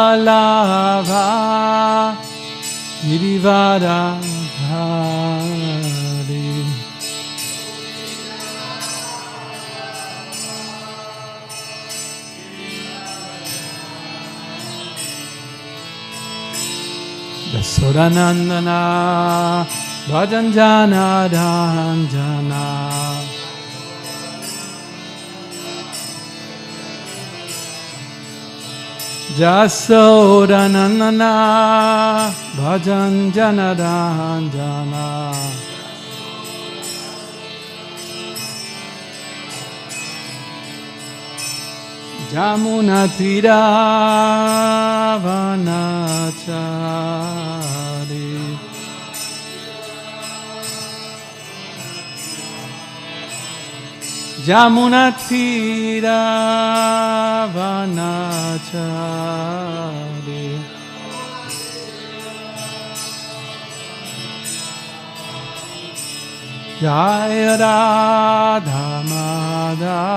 Janavalabha Girivaradhari Yasodanandana Bhajanjana Dhanjana Jasodanandana Bhajanjana Dhanjana Jamunatira Vanachari Jamunatira Vanachari Jaya Radha Madhava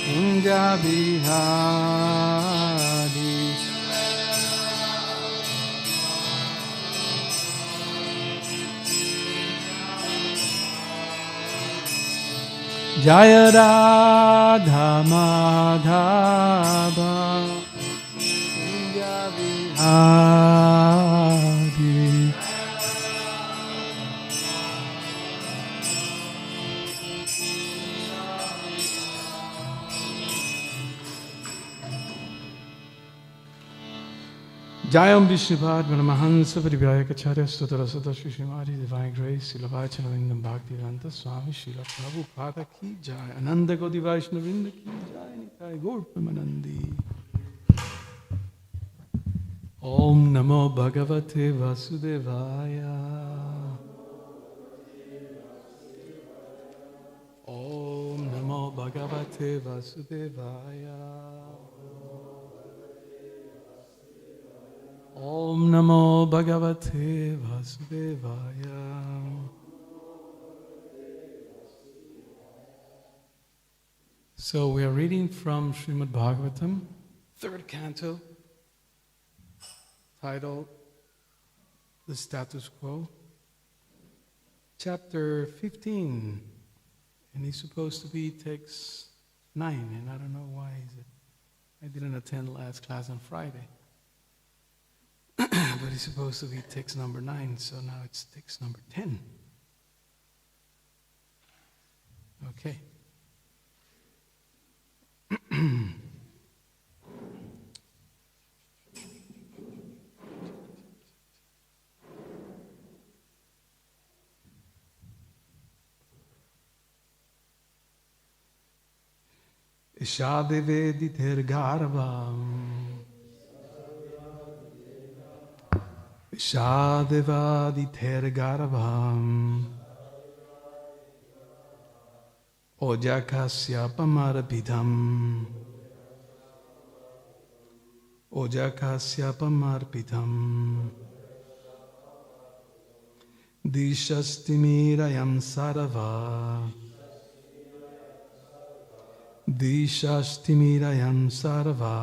Kunja Bihari Jaya Radha Madhava Kunja Bihari Jayam Vishnupad Paramahansa Parivayakacharya Sutara Sutta Shri Srimad Divine Grace Srila Vachanavindam Bhaktivedanta Swami Srila Prabhupada Ki Jai Ananda Gaudiya Vaishnavinda Ki Jai Nitai Gaur Premanandi Om Namo Bhagavate Vasudevaya Om Namo Bhagavate Vasudevaya Om Namo Bhagavate Vasudevaya. So we are reading from Srimad Bhagavatam, 3rd canto, titled The Status Quo, chapter 15, and it's supposed to be text 9, and I don't know why is it. I didn't attend last class on Friday. But it's supposed to be text number 9, so now it's text number 10. Okay. Ishadeveditergarbam Ishadevaditergarbam Ojakasya pamarpitam Ojakasya pamarpitam Dishastimirayam sarava Dishastimirayam sarva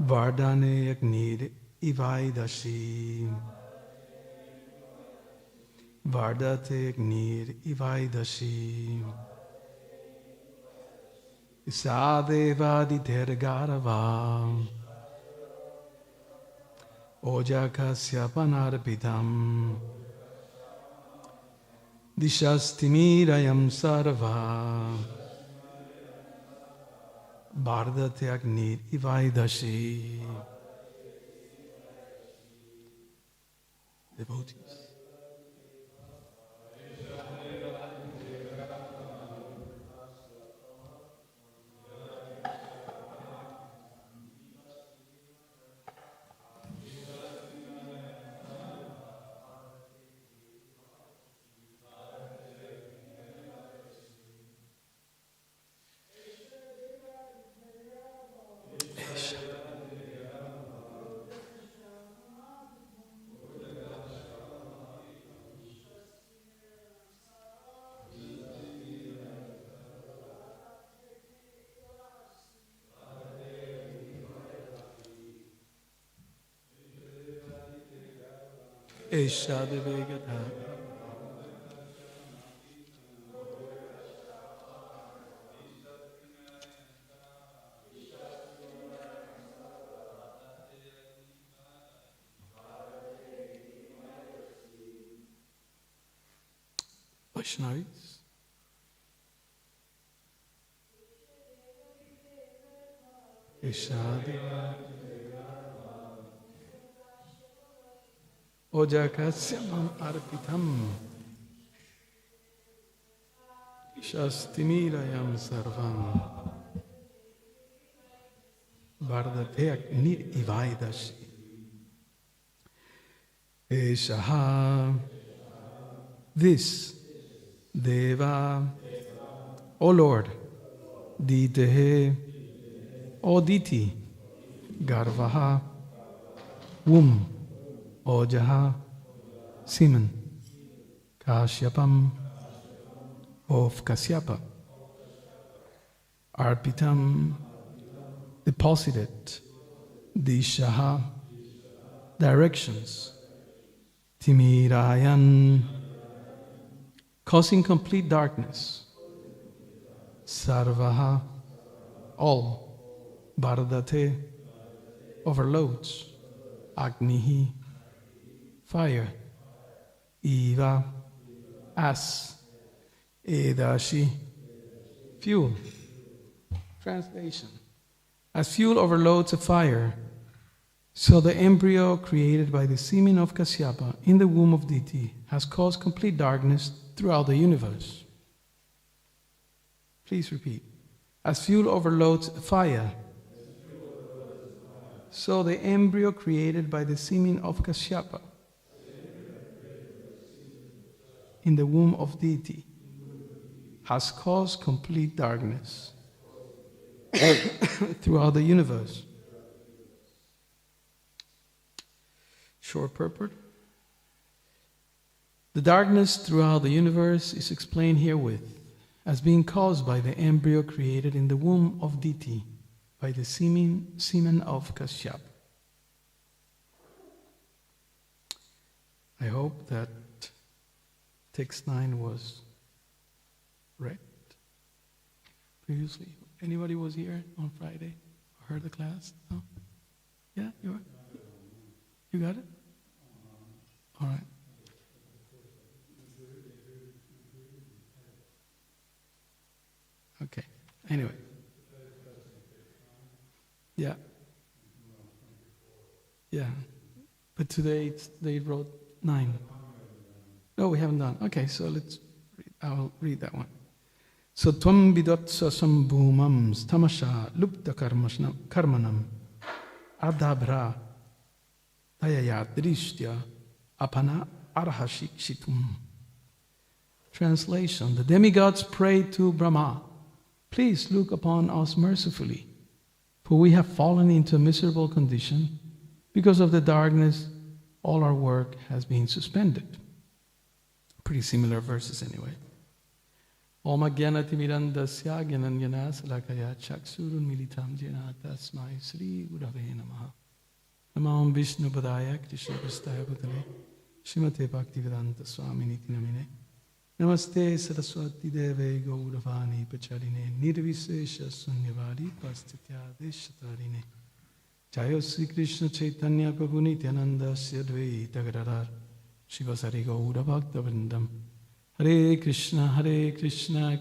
Vardhane Agnir Ivaidashi Vardate Agnir Ivaidashi Sadevaditergarava Ojakasya panarpitam Dishastimirayam sarva Bhardate Agnir Ivaidashi. Devotees. Eshadevegata. Vaishnavis. Eshadevegata. Ojakasyamam arpitam Shastimirayam sarvam Vardate Agnir Ivaidashi. Eshaha, this Deva, O Lord, Ditehe, O Diti, Garvaha, womb, Ojaha, semen, Kashyapam, of Kasyapa, Arpitam, deposited, Dishaha, directions, Timirayan, causing complete darkness, Sarvaha, all, Bardate, overloads, Agnihi, fire, Iva, as, Edashi, fuel. Translation. As fuel overloads a fire, so the embryo created by the semen of Kasyapa in the womb of Diti has caused complete darkness throughout the universe. Please repeat. As fuel overloads a fire, so the embryo created by the semen of Kasyapa in the womb of Diti has caused complete darkness throughout the universe. short purport. The darkness throughout the universe is explained herewith as being caused by the embryo created in the womb of Diti by the semen of Kashyap. I hope that text 9 was read previously. Anybody was here on Friday? Heard the class? No? Yeah, you got it? All right. Okay. Anyway. Yeah. Yeah. But today they wrote 9. No, we haven't done. Okay, so let's read. I'll read that one. So tvam vidotsa sambhumam tamasha lupta karmanam adabra dayaya drishtya apana arhashikshitum. Translation: the demigods prayed to Brahma, "Please look upon us mercifully, for we have fallen into a miserable condition. Because of the darkness, all our work has been suspended." Pretty similar verses anyway. Om agyanati mirandasya gyananyana salakaya chaksurun militam jena tasmai Sri Gurave namaha. Namam Vishnu Padaya Krishna Prastaya Bhutale Srimate Bhaktivedanta Swaminiti Namine Namaste Saraswati Deve Gauravani Pacharine Nirvisesha Sunyavari Pastitya Deshatarine Jayo Sri Krishna Caitanya Prabhu Nityananda Syadvaita Gadadhar Shivasari Gaura Bhakta Vrindam Hare Krishna Krishna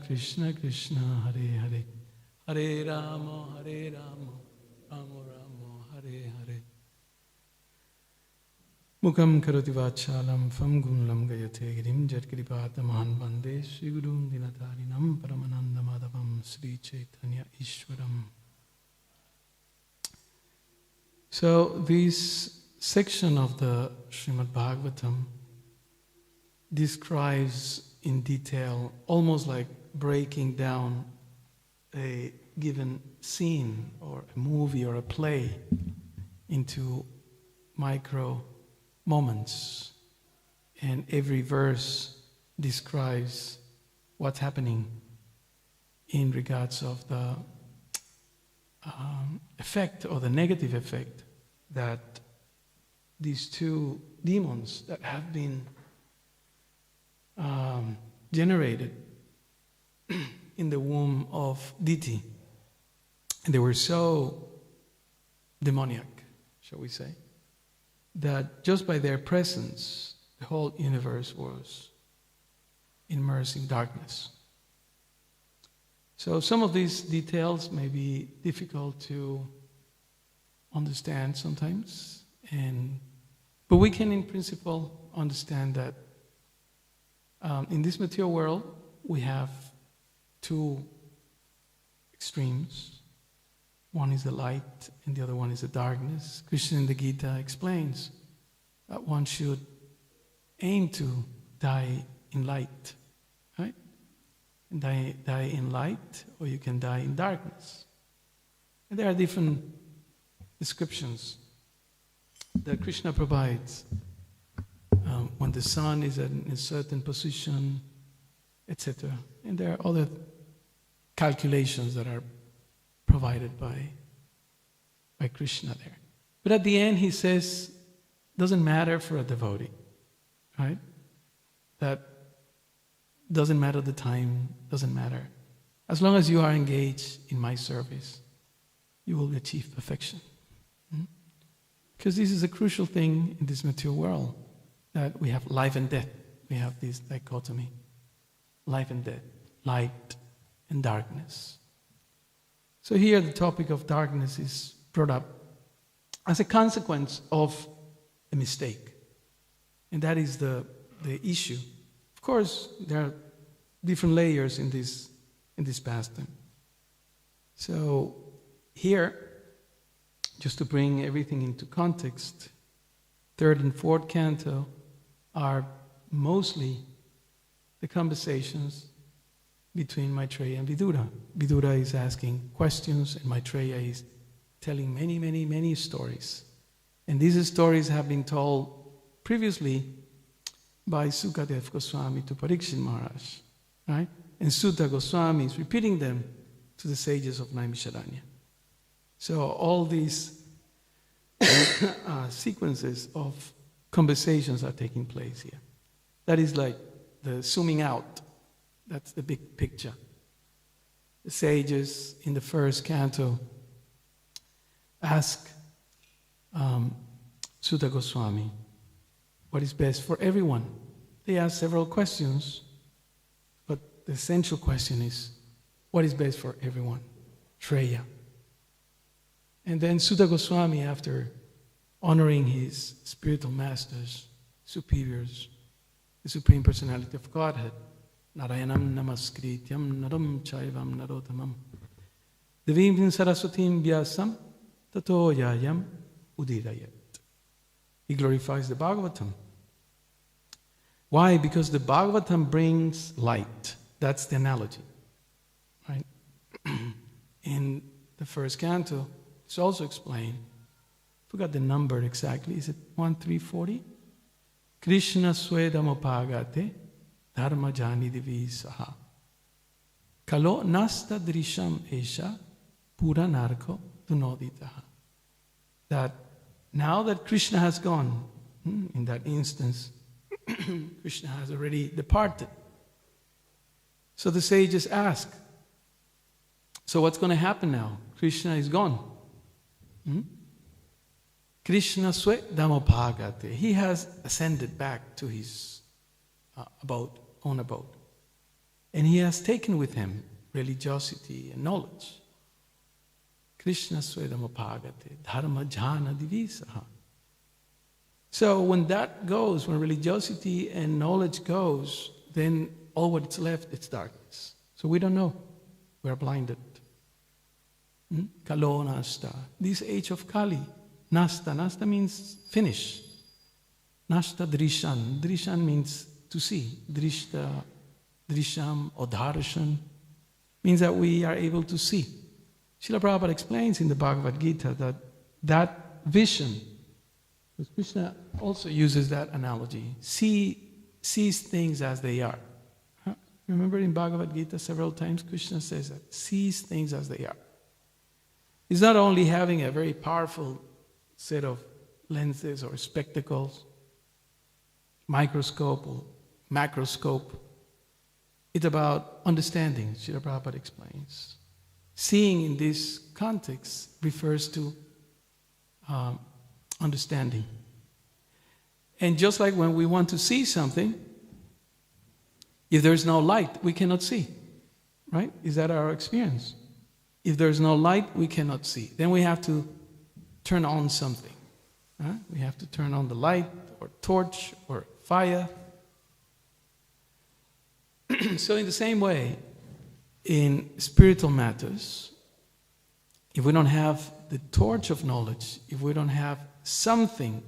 Krishna Hare Hare Hare Rama Rama Rama Hare Hare Mukam karoti vachalam famgum lam gayate girim jatkripatamaham bande Sri Gurum Dinatarinam Paramananda Madhavam Sri Caitanya Ishwaram. So this section of the Srimad Bhagavatam describes in detail, almost like breaking down a given scene or a movie or a play into micro moments, and every verse describes what's happening in regards of the effect or the negative effect that these two demons that have been generated in the womb of Diti, and they were so demoniac, shall we say, that just by their presence, the whole universe was immersed in darkness. So some of these details may be difficult to understand sometimes, but we can in principle understand that in this material world we have two extremes. One is the light and the other one is the darkness. Krishna in the Gita explains that one should aim to die in light, right? And die in light, or you can die in darkness. And there are different descriptions that Krishna provides when the sun is in a certain position, etc. And there are other calculations that are provided by Krishna there. But at the end he says, doesn't matter for a devotee, right? That doesn't matter the time, doesn't matter. As long as you are engaged in my service, you will achieve perfection. Because this is a crucial thing in this material world, that we have life and death. We have this dichotomy, life and death, light and darkness. So here the topic of darkness is brought up as a consequence of a mistake. And that is the issue. Of course, there are different layers in this pastime. So here, just to bring everything into context, 3rd and 4th canto are mostly the conversations between Maitreya and Vidura. Vidura is asking questions and Maitreya is telling many, many, many stories. And these stories have been told previously by Sukadev Goswami to Parikshit Maharaj, right? And Sutta Goswami is repeating them to the sages of Naimisharanya. So all these sequences of conversations are taking place here. That is like the zooming out. That's the big picture. The sages in the first canto ask Sutta Goswami, what is best for everyone? They ask several questions, but the essential question is, what is best for everyone? Shreya. And then Sutta Goswami, after honoring his spiritual masters, superiors, the Supreme Personality of Godhead, Narayanam Namaskrityam Naram Chaivam Narotamam Devim Saraswatim Vyasam Tato Yayam Udirayat. He glorifies the Bhagavatam. Why? Because the Bhagavatam brings light. That's the analogy. Right? In the first canto, it's also explained. I forgot the number exactly. Is it 1340? Krishna Swedamopagate Dharma Jani Divi Saha. Kalo Nasta Drisham Esha Pura Narko Dunoditaha. That now that Krishna has gone, in that instance, Krishna has already departed. So the sages ask, so what's going to happen now? Krishna is gone. Krishna Swe Dhammopagate. He has ascended back to his own abode. And he has taken with him religiosity and knowledge. Krishna Swe Dhammopagate. Dharma Jhana Divisaha. So when that goes, when religiosity and knowledge goes, then all what's left is darkness. So we don't know. We are blinded. Kalo Nasta. This age of Kali. Nasta. Nasta means finish. Nasta Drishan. Drishan means to see. Drishta, Drisham, or Darshan means that we are able to see. Srila Prabhupada explains in the Bhagavad Gita that vision, because Krishna also uses that analogy, sees things as they are. Remember in Bhagavad Gita several times Krishna says that, sees things as they are. He's not only having a very powerful set of lenses or spectacles, microscope or macroscope. It's about understanding, Srila Prabhupada explains. Seeing in this context refers to understanding. And just like when we want to see something, if there's no light, we cannot see. Right? Is that our experience? If there's no light, we cannot see. Then we have to turn on something. We have to turn on the light or torch or fire. So in the same way, in spiritual matters, if we don't have the torch of knowledge, if we don't have something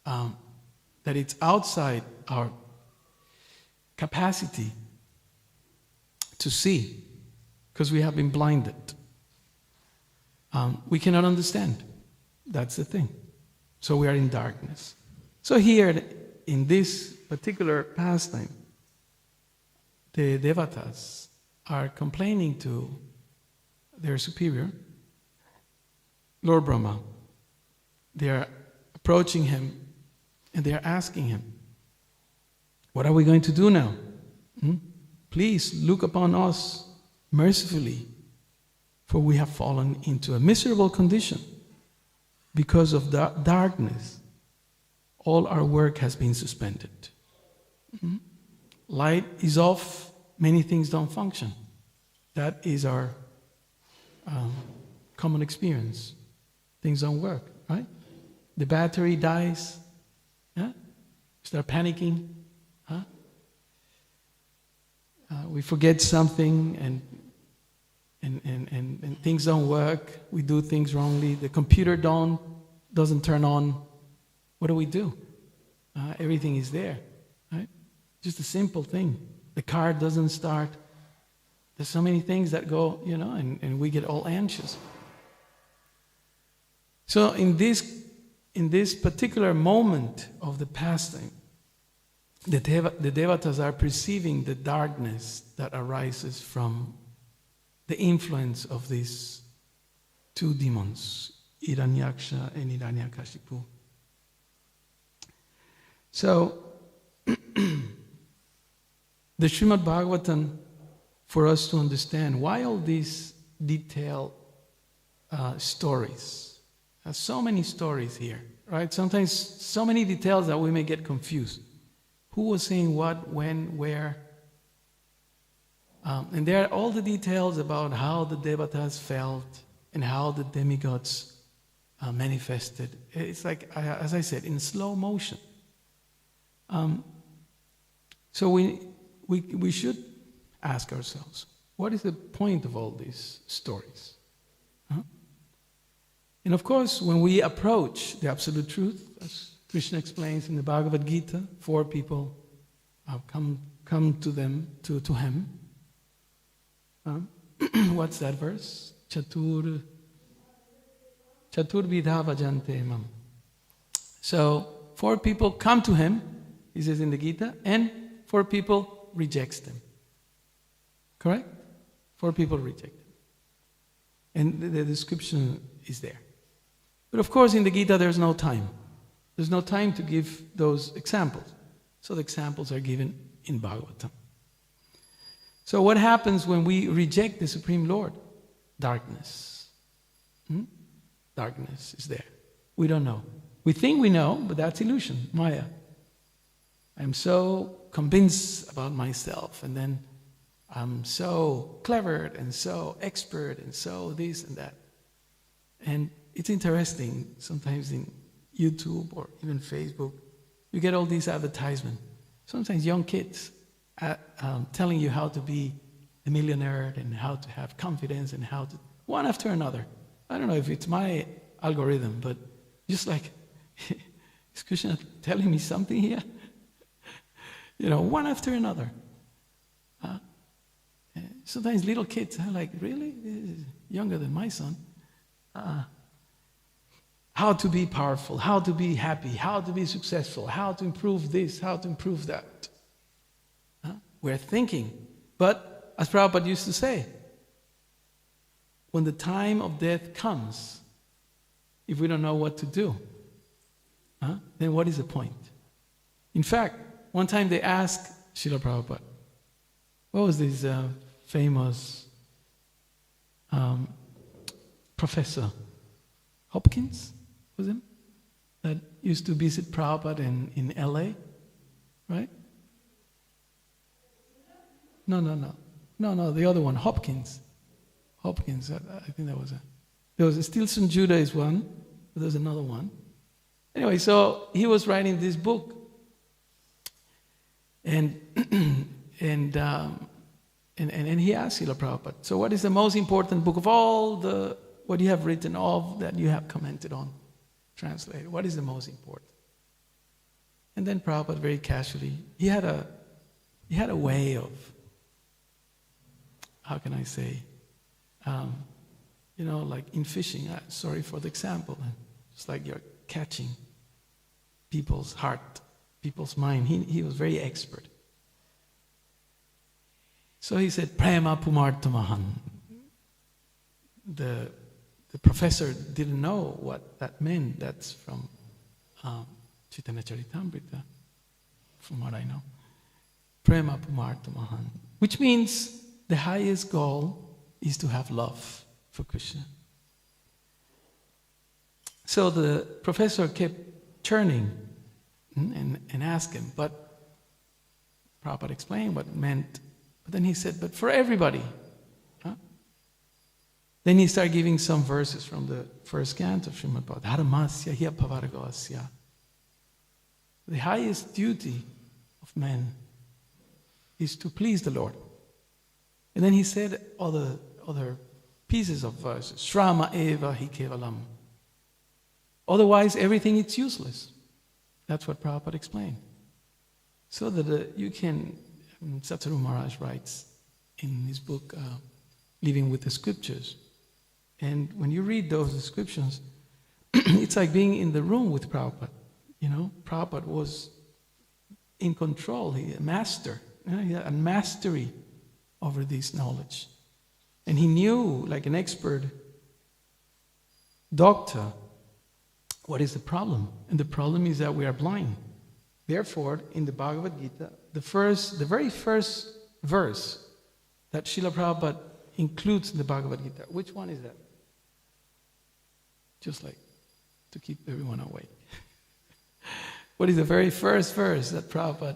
that it's outside our capacity to see, because we have been blinded, we cannot understand. That's the thing. So we are in darkness. So here, in this particular pastime, the devatas are complaining to their superior, Lord Brahma. They are approaching him and they are asking him, what are we going to do now? Please look upon us mercifully, for we have fallen into a miserable condition. Because of the darkness, all our work has been suspended. Light is off, many things don't function. That is our common experience. Things don't work, right? The battery dies, start panicking, we forget something and things don't work, we do things wrongly, the computer doesn't turn on. What do? Everything is there, right? Just a simple thing. The car doesn't start. There's so many things that go, and we get all anxious. So in this in this particular moment of the pastime, the devatas are perceiving the darkness that arises from the influence of these two demons, Hiranyaksha and Hiranyakashipu. So, the Srimad Bhagavatam, for us to understand why all these detailed stories. There's so many stories here, right? Sometimes so many details that we may get confused. Who was saying what, when, where? And there are all the details about how the devatas felt and how the demigods manifested. It's like, as I said, in slow motion. So we should ask ourselves, what is the point of all these stories? Huh? And of course, when we approach the Absolute Truth, as Krishna explains in the Bhagavad Gita, 4 people have come to him. What's that verse? Chatur vidha vajante mam. So 4 people come to him, he says in the Gita, and 4 people rejects them. Correct? 4 people reject them. And the description is there. But of course in the Gita there's no time. There's no time to give those examples. So the examples are given in Bhagavatam. So what happens when we reject the Supreme Lord? Darkness. Darkness is there. We don't know. We think we know, but that's illusion, Maya. I'm so convinced about myself, and then I'm so clever and so expert and so this and that. And it's interesting, sometimes in YouTube or even Facebook, you get all these advertisements. Sometimes young kids telling you how to be a millionaire and how to have confidence and how to, one after another. I don't know if it's my algorithm, but just like, is Krishna telling me something here? One after another. Sometimes little kids are like, really? This is younger than my son. How to be powerful, how to be happy, how to be successful, how to improve this, how to improve that. We're thinking. But, as Prabhupada used to say, when the time of death comes, if we don't know what to do, then what is the point? In fact, one time they asked Srila Prabhupada, what was this famous professor? Hopkins, was him? That used to visit Prabhupada in LA, right? No, the other one, Hopkins. I think that was it. There was Stilson Judah is one, but there's another one. Anyway, so he was writing this book, and he asked Srila Prabhupada, so what is the most important book of all what you have written, all that you have commented on, translated? What is the most important? And then Prabhupada very casually, he had a way of, how can I say, like in fishing, sorry for the example, it's like you're catching people's heart, people's mind. He was very expert. So he said, Prema Pumartamahan. The professor didn't know what that meant. That's from Chaitanya Caritamrita, from what I know. Prema Pumartamahan. Which means the highest goal is to have love for Krishna. So the professor kept churning and asked him, but Prabhupada explained what it meant. But then he said, but for everybody. Then he started giving some verses from the first canto of Srimad Bhagavatam. Dharmasya hiya pavargasya. The highest duty of man is to please the Lord. And then he said other pieces of verses. Shrama eva hi kevalam. Otherwise, everything is useless. That's what Prabhupada explained. So that you can, Satsaru Maharaj writes in his book, Living with the Scriptures. And when you read those descriptions, it's like being in the room with Prabhupada. You know, Prabhupada was in control, he a master. He had a mastery over this knowledge. And he knew, like an expert doctor, what is the problem. And the problem is that we are blind. Therefore, in the Bhagavad Gita, the very first verse that Srila Prabhupada includes in the Bhagavad Gita, which one is that? Just like to keep everyone awake. What is the very first verse that Prabhupada...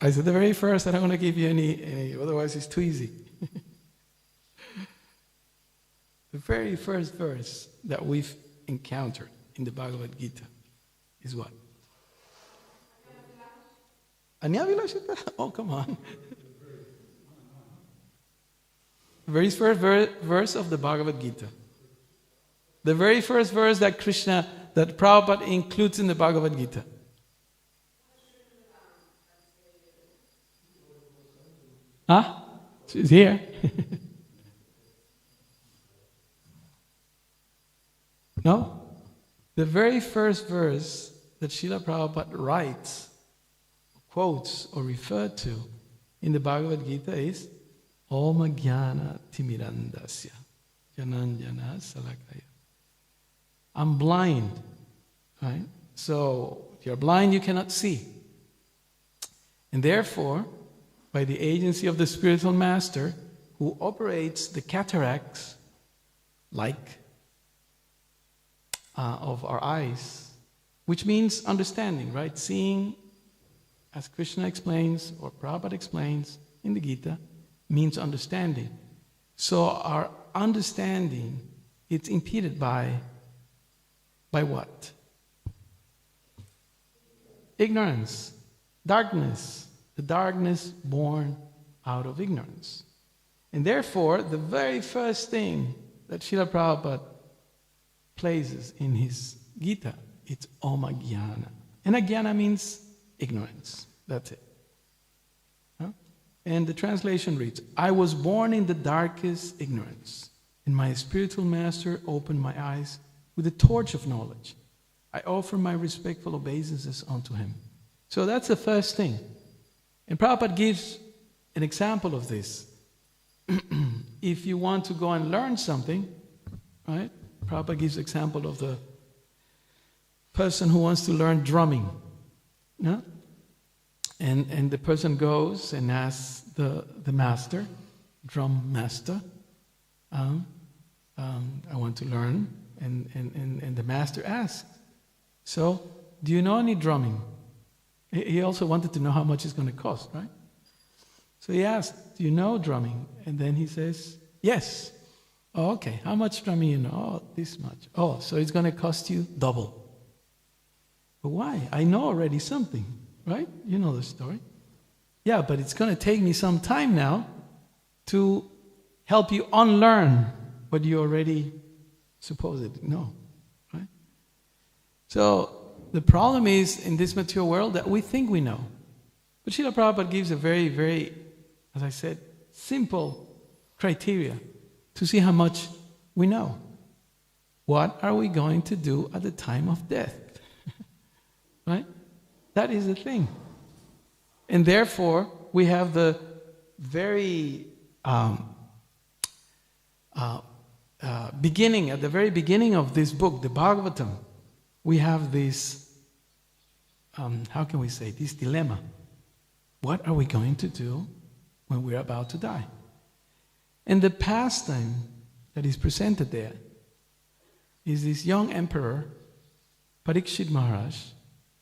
I said the very first, I don't want to give you any otherwise it's too easy. The very first verse that we've encountered in the Bhagavad Gita is what? Anyavilashita? Oh, come on. The very first verse of the Bhagavad Gita. The very first verse that Prabhupada includes in the Bhagavad Gita. Huh? She's here. No? The very first verse that Srila Prabhupada writes, quotes, or referred to in the Bhagavad Gita is Om Jnana Timirandasya Jananjana Salakaya. I'm blind, right? So, if you're blind, you cannot see. And therefore, by the agency of the spiritual master who operates the cataracts of our eyes, which means understanding, right? Seeing, as Krishna explains, or Prabhupada explains in the Gita, means understanding. So our understanding, it's impeded by what? Ignorance, darkness, the darkness born out of ignorance. And therefore, the very first thing that Srila Prabhupada places in his Gita, it's Om Jnana. And Jnana means ignorance. That's it. Huh? And the translation reads, I was born in the darkest ignorance, and my spiritual master opened my eyes with the torch of knowledge. I offer my respectful obeisances unto him. So that's the first thing. And Prabhupada gives an example of this. If you want to go and learn something, right? Prabhupada gives an example of the person who wants to learn drumming. No? And the person goes and asks the master, drum master, I want to learn. And the master asks, so, do you know any drumming? He also wanted to know how much it's going to cost, right? So he asked, do you know drumming? And then he says, yes. Oh, okay. How much drumming you know? Oh, this much. Oh, so it's going to cost you double. But why? I know already something, right? You know the story. Yeah, but it's going to take me some time now to help you unlearn what you already supposedly know, right? So the problem is in this material world that we think we know. But Srila Prabhupada gives a very, very, as I said, simple criteria to see how much we know. What are we going to do at the time of death? Right? That is the thing. And therefore, we have the very beginning, at the very beginning of this book, the Bhagavatam, we have this, how can we say, this dilemma. What are we going to do when we're about to die? And the pastime that is presented there is this young emperor, Parikshit Maharaj,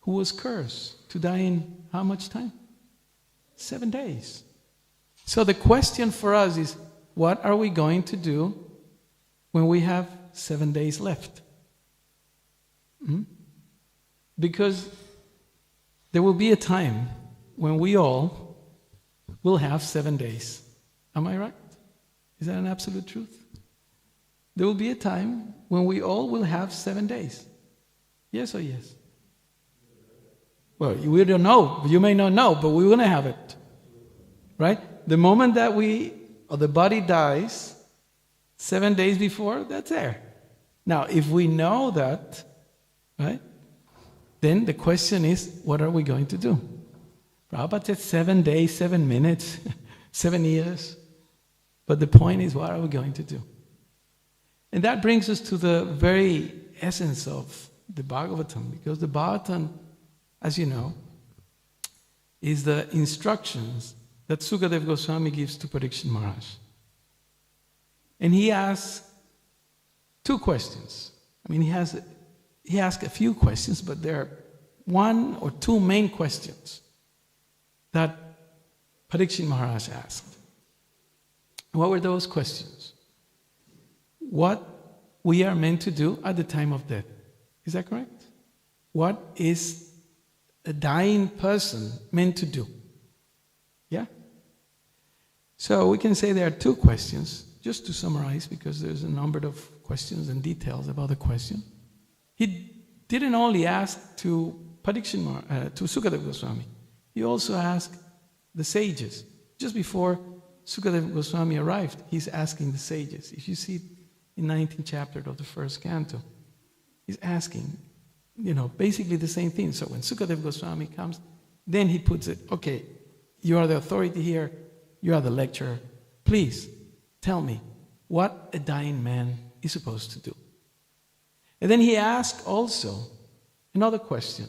who was cursed to die in how much time? 7 days. So the question for us is, what are we going to do when we have 7 days left? Because there will be a time when we all will have 7 days. Am I right? Is that an absolute truth? There will be a time when we all will have 7 days. Yes or yes? Well, we don't know. You may not know, but we're going to have it. Right? The moment that the body dies, 7 days before, that's there. Now, if we know that, right, then the question is, what are we going to do? Prabhupada said 7 days, 7 minutes, 7 years. But the point is, what are we going to do? And that brings us to the very essence of the Bhagavatam, because the Bhagavatam, as you know, is the instructions that Sukadeva Goswami gives to Parikshit Maharaj. And he asks 2 questions. I mean, he asked a few questions, but there are 1 or 2 main questions that Parikshit Maharaj asked. What were those questions? What we are meant to do at the time of death. Is that correct? What is a dying person meant to do? Yeah? So we can say there are 2 questions, just to summarize, because there's a number of questions and details about the question. He didn't only ask to to Sukadeva Goswami. He also asked the sages. Just before Sukadeva Goswami arrived, he's asking the sages. If you see in 19th chapter of the 1st canto, he's asking, basically the same thing. So when Sukadeva Goswami comes, then he puts it, okay, you are the authority here, you are the lecturer. Please tell me what a dying man is supposed to do. And then he asked also another question,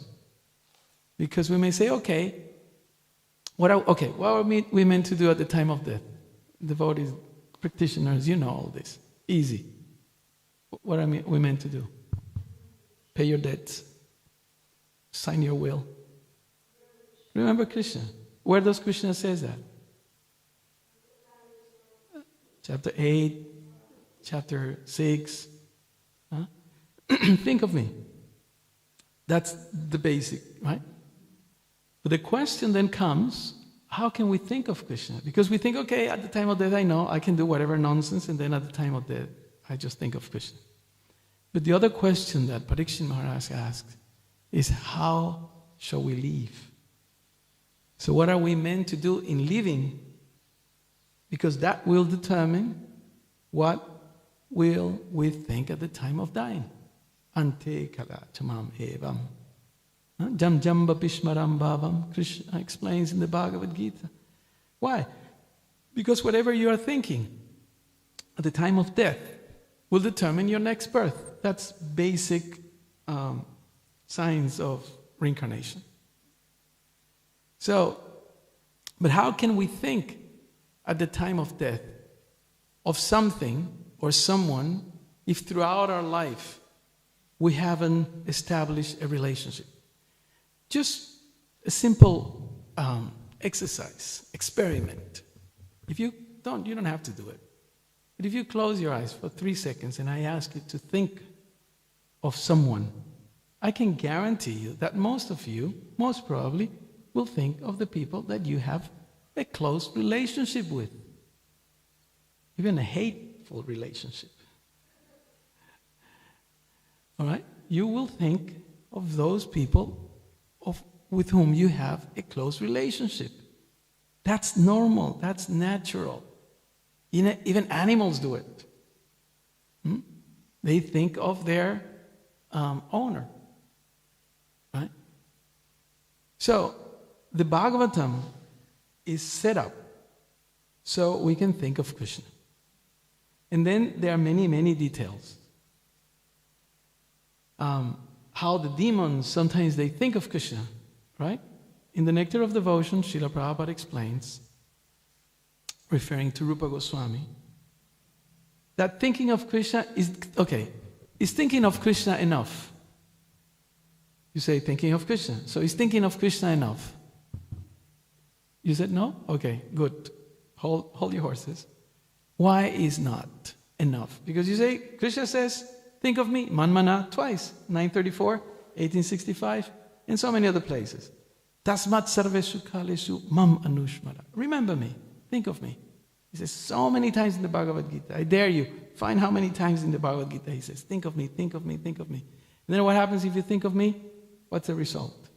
because we may say, okay, what are we meant to do at the time of death? Devotees, practitioners, you know all this. Easy. What are we meant to do? Pay your debts. Sign your will. Remember Krishna. Where does Krishna says that? Chapter 8, chapter 6. Huh? Think of me. That's the basic, right? But the question then comes, how can we think of Krishna? Because we think, okay, at the time of death I know I can do whatever nonsense, and then at the time of death I just think of Krishna. But the other question that Parikshit Maharaj asks is, how shall we live? So what are we meant to do in living? Because that will determine what will we think at the time of dying. Ante kala chamam evam. Jam jamba pishmaram bhavam. Krishna explains in the Bhagavad Gita. Why? Because whatever you are thinking at the time of death will determine your next birth. That's basic science of reincarnation. So, but how can we think at the time of death of something or someone if throughout our life we haven't established a relationship? Just a simple exercise, experiment. If you don't have to do it. But if you close your eyes for 3 seconds and I ask you to think of someone, I can guarantee you that most of you, most probably, will think of the people that you have a close relationship with. Even a hateful relationship. All right? You will think of those people with whom you have a close relationship. That's normal. That's natural. Even animals do it. They think of their owner. Right? So, the Bhagavatam is set up so we can think of Krishna. And then there are many, many details. How the demons, sometimes they think of Krishna, right? In the Nectar of Devotion, Srila Prabhupada explains, referring to Rupa Goswami, that thinking of Krishna is thinking of Krishna enough? You say, thinking of Krishna. So is thinking of Krishna enough? You said no? Okay, good. Hold your horses. Why is not enough? Because you say, Krishna says, think of me, Manmana, twice, 934, 1865, and so many other places. Tasmat sarveshu kalesu mam anushmara. Remember me, think of me. He says so many times in the Bhagavad Gita. I dare you, find how many times in the Bhagavad Gita he says, think of me, think of me, think of me. And then what happens if you think of me? What's the result?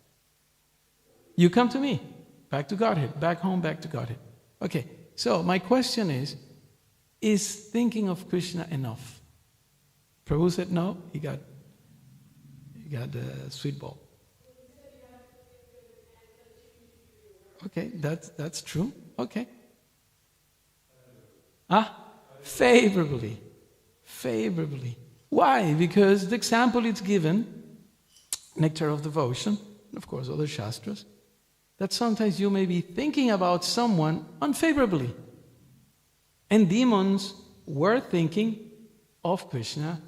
You come to me, back to Godhead, back home, back to Godhead. Okay, so my question is, is thinking of Krishna enough? Prabhu said no, he got the sweet ball. Okay, that's true. Okay. Favorably. Favorably. Why? Because the example is given, Nectar of Devotion, of course other Shastras, that sometimes you may be thinking about someone unfavorably. And demons were thinking of Krishna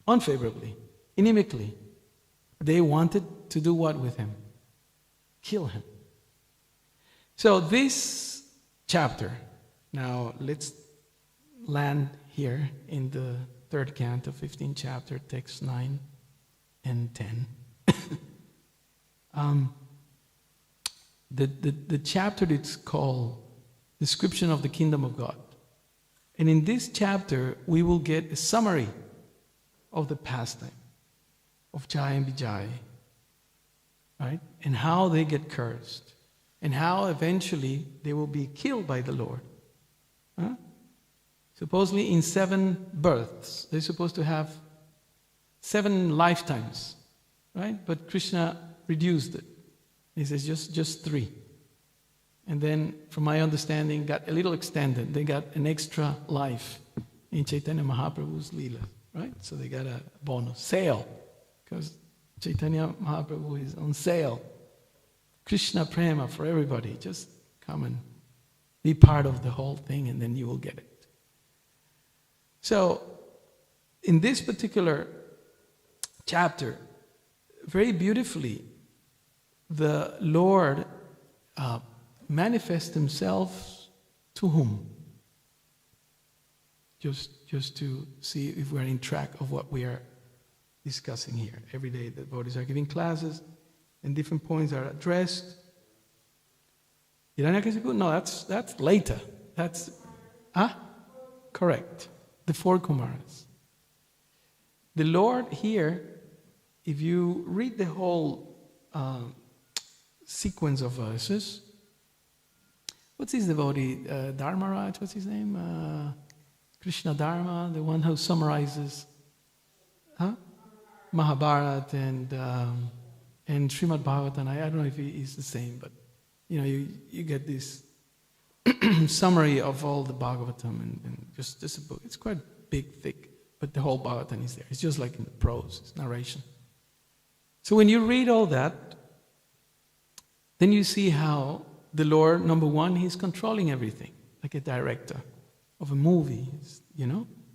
unfavorably, inimically. They wanted to do what with him? Kill him. So this chapter, now let's land here in the third canto, 15th chapter, texts 9 and 10. The chapter is called Description of the Kingdom of God. And in this chapter, we will get a summary of the pastime of Jai and Vijay, right? And how they get cursed. And how eventually they will be killed by the Lord. Huh? Supposedly in 7 births. They're supposed to have 7 lifetimes. Right? But Krishna reduced it. He says just 3. And then, from my understanding, got a little extended. They got an extra life in Chaitanya Mahaprabhu's Leela. Right? So they got a bonus. Sale. Because Chaitanya Mahaprabhu is on sale. Krishna Prema for everybody. Just come and be part of the whole thing and then you will get it. So, in this particular chapter, very beautifully, the Lord manifests himself to whom? Just to see if we're in track of what we are discussing here. Every day the devotees are giving classes and different points are addressed. Hiranyakashipu? No, that's later. That's correct. The 4 Kumaras. The Lord here, if you read the whole sequence of verses, what's his devotee? Dharmaraj, what's his name? Krishna Dharma, the one who summarizes Mahabharata and Srimad Bhagavatam. I don't know if he is the same, but you get this summary of all the Bhagavatam and just a book. It's quite big, thick, but the whole Bhagavatam is there. It's just like in the prose, it's narration. So when you read all that, then you see how the Lord, number one, He's controlling everything, like a director of a movie,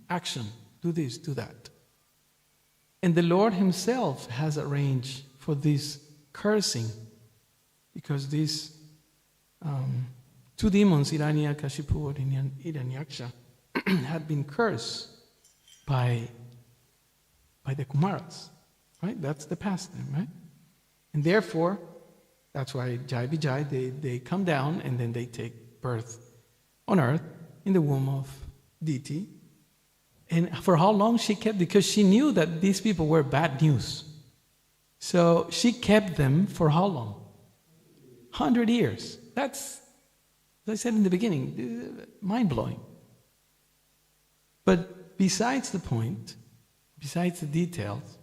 action, do this, do that. And the Lord Himself has arranged for this cursing, because these 2 demons, Hiranyakashipu and Hiranyaksha, had been cursed by the Kumaras, right? That's the pastime, right? And therefore, that's why Jai Vijay, they come down and then they take birth on earth in the womb of Diti. And for how long she kept? Because she knew that these people were bad news. So she kept them for how long? 100 years. That's, as I said in the beginning, mind-blowing. But besides the point, besides the details,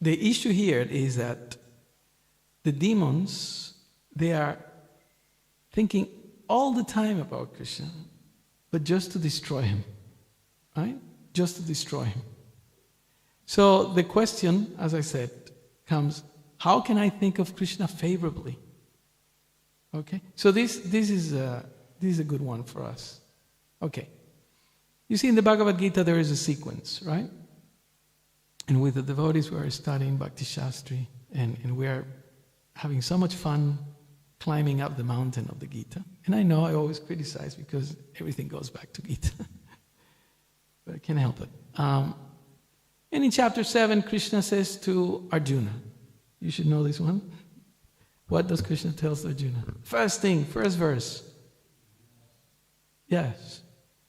the issue here is that the demons, they are thinking all the time about Krishna, but just to destroy him, right? Just to destroy him. So the question, as I said, comes, how can I think of Krishna favorably? Okay, so this is a good one for us. Okay, you see in the Bhagavad Gita there is a sequence, right? And with the devotees we are studying Bhakti Shastri, and we are having so much fun climbing up the mountain of the Gita. And I know I always criticize because everything goes back to Gita. But I can't help it. And in chapter 7, Krishna says to Arjuna, you should know this one. What does Krishna tell Arjuna? First thing, first verse. Yes.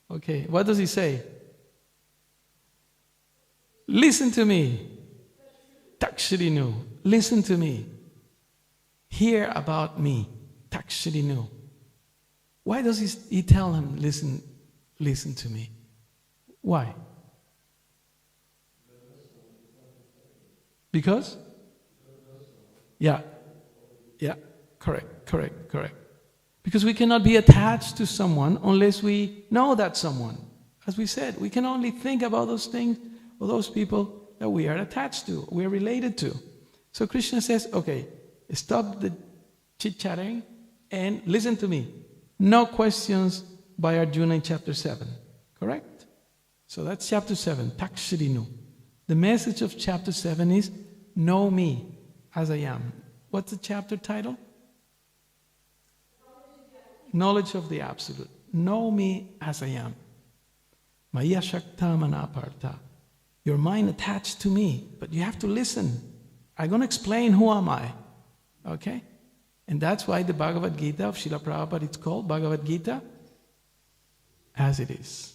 Okay, what does he say? Listen to me. Takshirinu. Listen to me. Hear about me. Takshirinu. Why does he tell him, listen to me? Why? Because? Yeah. Correct. Because we cannot be attached to someone unless we know that someone. As we said, we can only think about those things or those people that we are attached to, we are related to. So Krishna says, okay, stop the chit-chatting and listen to me. No questions by Arjuna in chapter 7. Correct? So that's chapter 7, Takshirinu. The message of chapter 7 is, know me as I am. What's the chapter title? Knowledge of the Absolute. Know me as I am. Maya Shakta Manaparta. Your mind attached to me, but you have to listen. I'm going to explain who am I. Okay? And that's why the Bhagavad Gita of Srila Prabhupada, it's called Bhagavad Gita as it is.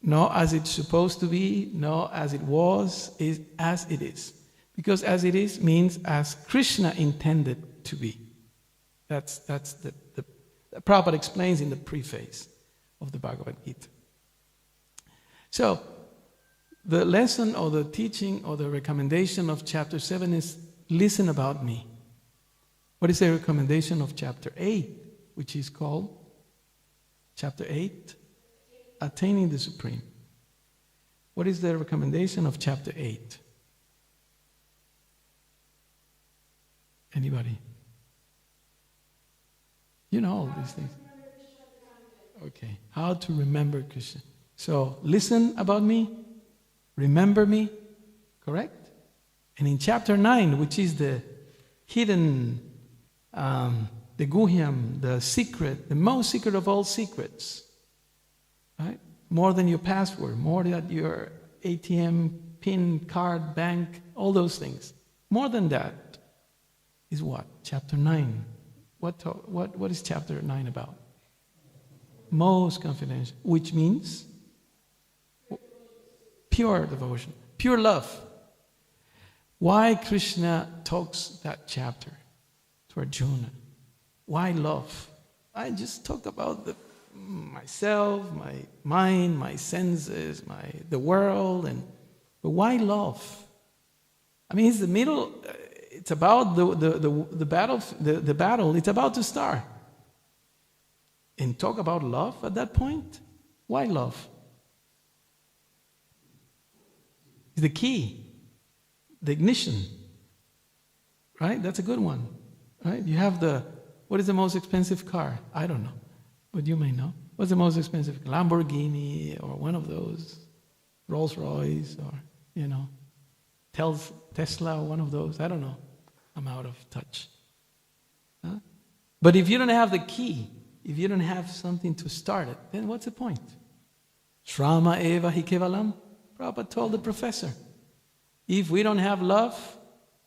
Not as it's supposed to be, not as it was, is as it is. Because as it is means as Krishna intended to be. That's the Prabhupada explains in the preface of the Bhagavad Gita. So, the lesson or the teaching or the recommendation of chapter 7 is listen about me. What is the recommendation of chapter 8, which is called chapter 8? Attaining the Supreme. What is the recommendation of chapter 8? Anybody? You know all these things. Okay. How to remember Krishna. So, listen about me, remember me, correct? And in chapter 9, which is the hidden, the guhyam, the secret, the most secret of all secrets, right? More than your password, more than your ATM, PIN, card, bank, all those things. More than that is what? Chapter 9. What is chapter 9 about? Most confidential, which means pure devotion, pure love. Why Krishna talks that chapter to Arjuna? Why love? I just talked about myself, my mind, my senses, the world, but why love? I mean, it's the middle. It's about the battle. The battle. It's about to start. And talk about love at that point. Why love? It's the key, the ignition. Right? That's a good one. Right? You have what is the most expensive car? I don't know, but you may know. What's the most expensive? Lamborghini or one of those, Rolls Royce or Tesla or one of those. I don't know. I'm out of touch. Huh? But if you don't have the key, if you don't have something to start it, then what's the point? Shrama eva hi kevalam. Prabhupada told the professor, if we don't have love,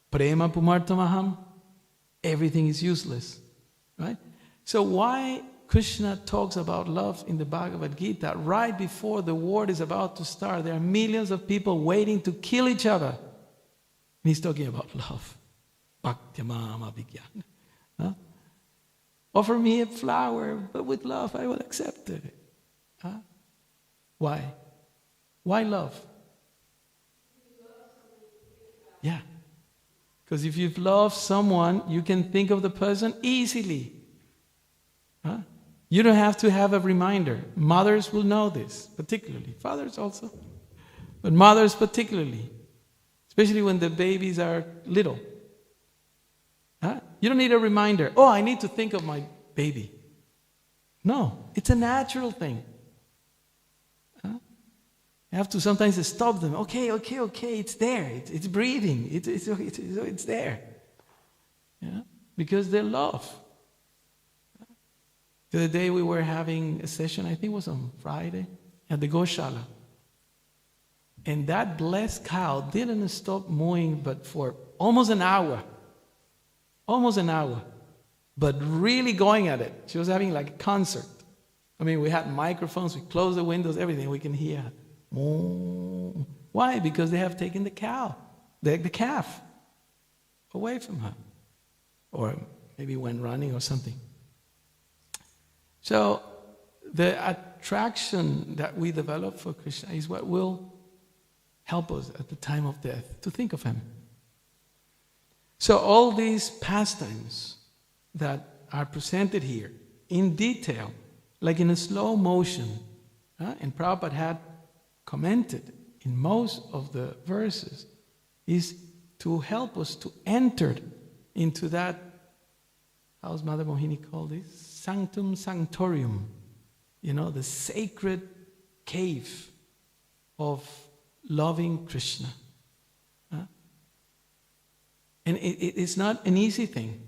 prema pumartamaham, everything is useless. Right? So why Krishna talks about love in the Bhagavad Gita right before the war is about to start? There are millions of people waiting to kill each other. And he's talking about love. Bhaktyamama vigyan. Huh? Offer me a flower, but with love I will accept it. Huh? Why? Why love? Yeah. Because if you've loved someone, you can think of the person easily. Huh? You don't have to have a reminder. Mothers will know this, particularly. Fathers also. But mothers particularly. Especially when the babies are little. Huh? You don't need a reminder. Oh, I need to think of my baby. No, it's a natural thing. Huh? You have to sometimes stop them. Okay, it's there. It's breathing. It's there. Yeah? Because they love. The other day we were having a session, I think it was on Friday, at the Goshala. And that blessed cow didn't stop mooing but for almost an hour. Almost an hour. But really going at it. She was having like a concert. I mean, we had microphones, we closed the windows, everything we can hear. Why? Because they have taken the cow, the calf, away from her. Or maybe went running or something. So the attraction that we develop for Krishna is what will help us at the time of death to think of him. So all these pastimes that are presented here in detail, like in a slow motion, and Prabhupada had commented in most of the verses, is to help us to enter into that, how's Mother Mohini called this? Sanctum Sanctorium, the sacred cave of loving Krishna. And it's not an easy thing.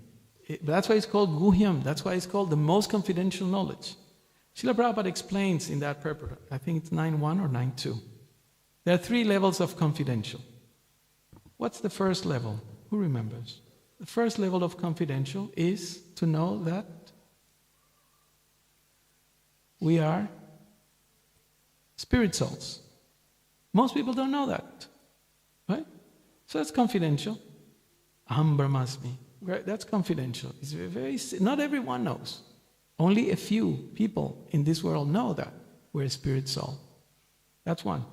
That's why it's called Guhyam. That's why it's called the most confidential knowledge. Srila Prabhupada explains in that purport, I think it's 9.1 or 9.2. There are 3 levels of confidential. What's the first level? Who remembers? The first level of confidential is to know that we are spirit souls. Most people don't know that, right? So that's confidential. Aham Brahmasmi. That's confidential. It's very, not everyone knows. Only a few people in this world know that we're a spirit soul. That's one.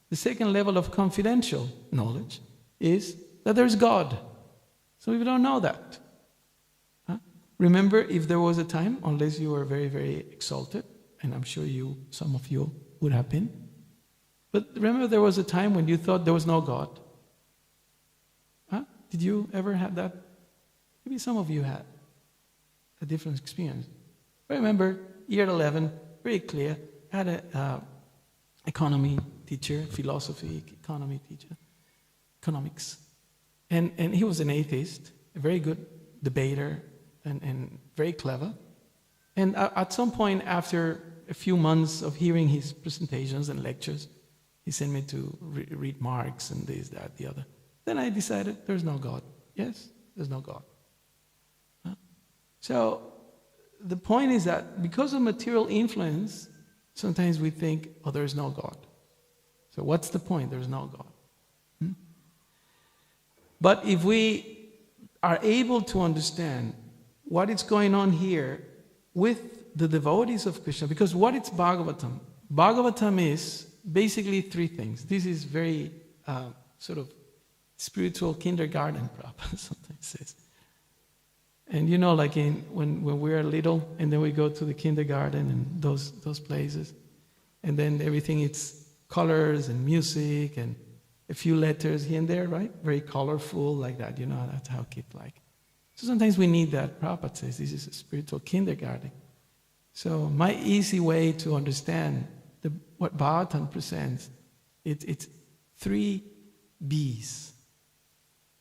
The second level of confidential knowledge is that there's God. So we don't know that. Remember, if there was a time, unless you were very, very exalted, and I'm sure some of you would have been, but remember there was a time when you thought there was no God. Did you ever have that? Maybe some of you had a different experience. I remember, year 11, very clear, I had an economy teacher, philosophy, economy teacher, economics. And he was an atheist, a very good debater, and very clever. And at some point, after a few months of hearing his presentations and lectures, he sent me to read Marx and this, that, the other. Then I decided there's no God. Yes, there's no God. So the point is that because of material influence, sometimes we think, oh, there's no God. So what's the point? There's no God. But if we are able to understand what is going on here with the devotees of Krishna, because what is Bhagavatam? Bhagavatam is basically 3 things. This is very sort of spiritual kindergarten, Prabhupada sometimes says. And like when we are little, and then we go to the kindergarten and those places, and then everything it's colors and music and a few letters here and there, right? Very colorful, like that. That's how kids like. So sometimes we need that. Prabhupada says this is a spiritual kindergarten. So my easy way to understand what Bhagavatam presents, it's 3 B's.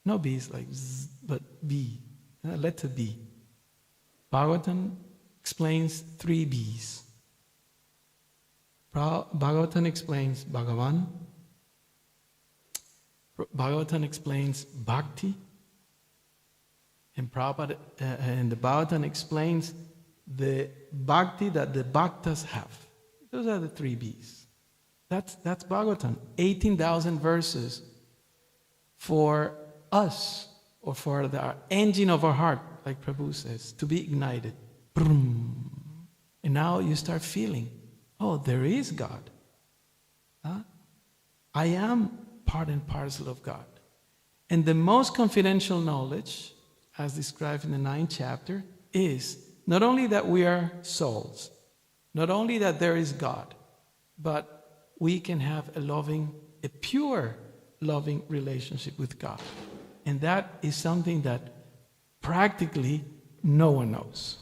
No B's like Z, but B. Letter B. Bhagavatam explains 3 B's. Bhagavatam explains Bhagavan. Bhagavatam explains Bhakti. And the Bhagavatam explains the Bhakti that the Bhaktas have. Those are the 3 B's. That's Bhagavatam. 18,000 verses for us, or for the engine of our heart, like Prabhu says, to be ignited. Brum. And now you start feeling, oh, there is God. I am part and parcel of God. And the most confidential knowledge, as described in the 9th chapter, is not only that we are souls, not only that there is God, but we can have a pure loving relationship with God. And that is something that practically no one knows.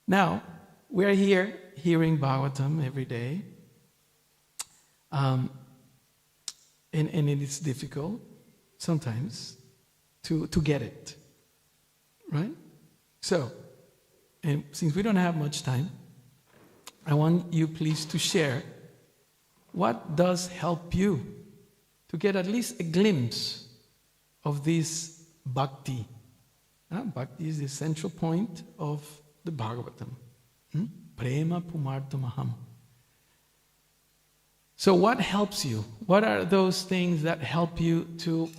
Now, we're here hearing Bhagavatam every day. And it is difficult sometimes to get it. Right? So, and since we don't have much time, I want you please to share what does help you to get at least a glimpse of this bhakti. Bhakti is the central point of the Bhagavatam. Prema pumartamaham. So what helps you? What are those things that help you to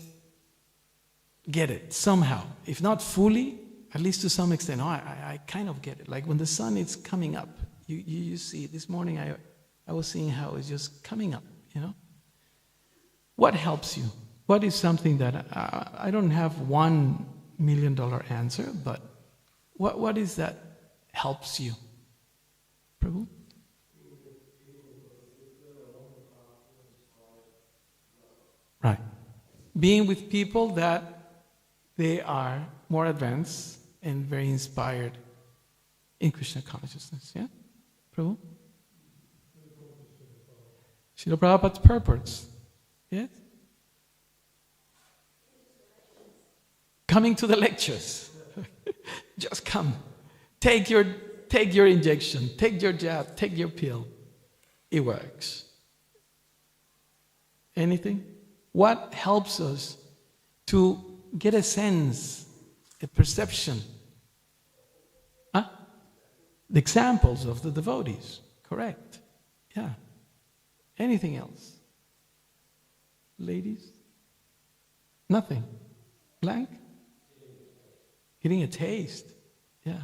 get it somehow? If not fully, At least to some extent. I kind of get it. Like when the sun is coming up, you see, this morning I was seeing how it's just coming up, What helps you? What is something that, I don't have $1 million answer, but what is that helps you? Prabhu? Right. Being with people that they are more advanced and very inspired in Krishna consciousness. Yeah? Prabhu? Srila Prabhupada's purpose. Yes? Coming to the lectures. Just come. Take your injection, take your jab, take your pill. It works. Anything? What helps us to get a sense, a perception? The examples of the devotees. Correct. Yeah. Anything else? Ladies? Nothing. Blank? Getting a taste. Yeah.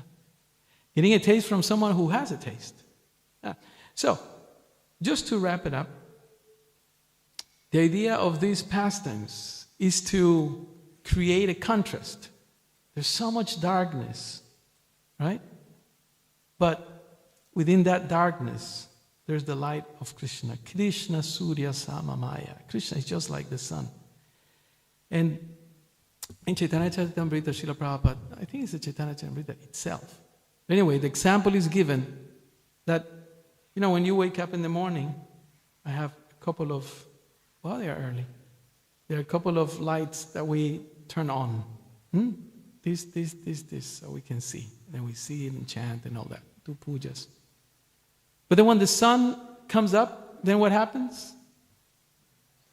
Getting a taste from someone who has a taste. Yeah. So, just to wrap it up, the idea of these pastimes is to create a contrast. There's so much darkness, right? But within that darkness, there's the light of Krishna. Krishna Surya Samamaya. Krishna is just like the sun. And in Caitanya Caritamrita, Srila Prabhupada, I think it's the Caitanya Caritamrita itself. Anyway, the example is given that, when you wake up in the morning, I have a couple of, they are early. There are a couple of lights that we turn on. This, so we can see. Then we see it and chant and all that, do pujas. But then when the sun comes up, then what happens?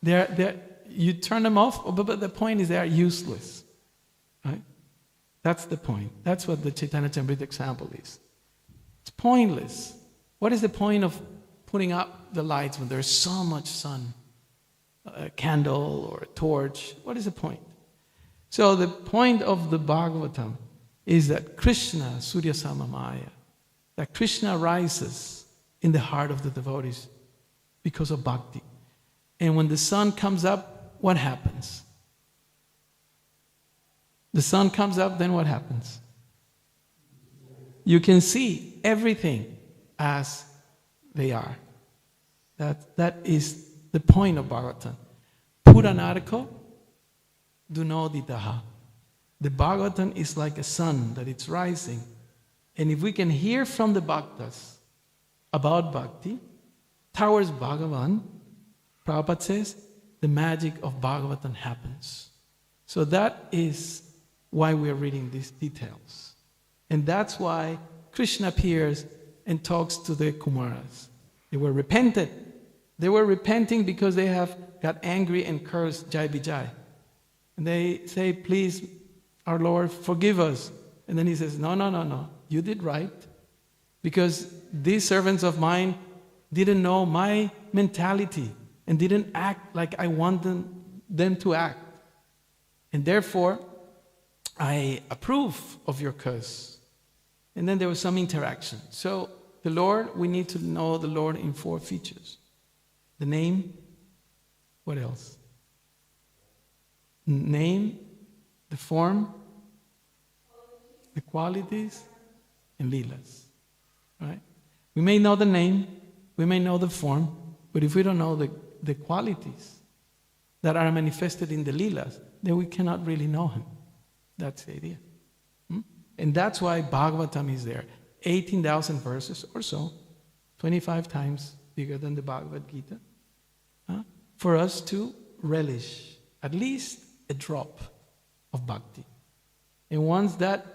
You turn them off, but the point is they are useless. Right? That's the point. That's what the Caitanya Caritamrita example is. It's pointless. What is the point of putting up the lights when there's so much sun? A candle or a torch. What is the point? So the point of the Bhagavatam is that Krishna, Surya Samamaya, that Krishna rises in the heart of the devotees because of bhakti. And when the sun comes up, what happens? The sun comes up, then what happens? You can see everything as they are. That is the point of Bhagavatam. Puranarko dunodidaha. The Bhagavatam is like a sun that it's rising. And if we can hear from the bhaktas about bhakti, towards Bhagavan, Prabhupada says, the magic of Bhagavatam happens. So that is why we are reading these details. And that's why Krishna appears and talks to the Kumaras. They were repentant. They were repenting because they have got angry and cursed Jai Vijay. And they say, please, our Lord, forgive us. And then he says, no. You did right. Because these servants of mine didn't know my mentality and didn't act like I want them to act. And therefore, I approve of your curse. And then there was some interaction. So the Lord, we need to know the Lord in 4 features. The name, what else? Name, the form, the qualities, and leelas. Right? We may know the name, we may know the form, but if we don't know the qualities that are manifested in the leelas, then we cannot really know him. That's the idea. And that's why Bhagavatam is there. 18,000 verses or so, 25 times bigger than the Bhagavad Gita, for us to relish at least a drop of bhakti. And once that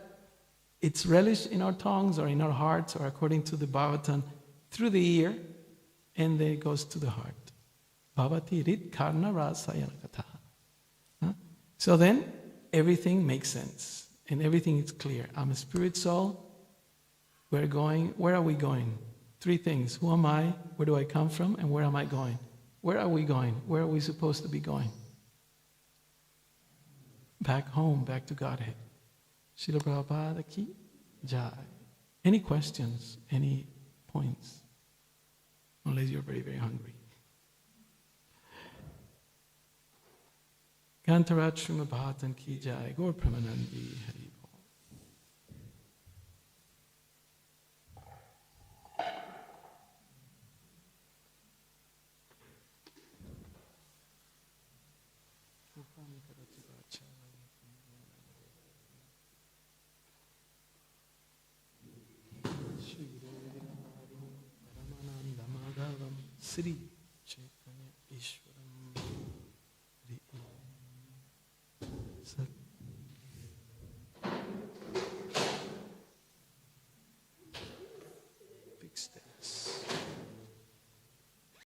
it's relished in our tongues or in our hearts or according to the Bhagavatam through the ear, and then it goes to the heart. Bhavati rit karna rasayana kataha. So then everything makes sense and everything is clear. I'm a spirit soul. We're going, where are we going? 3 things. Who am I? Where do I come from? And where am I going? Where are we going? Where are we supposed to be going? Back home, back to Godhead. Srila Prabhupada ki jai. Any questions? Any points? Unless you're very, very hungry. Kantarat Srimad Bhagavatam ki jai. Gaur Premanandi Hari Bol. Sri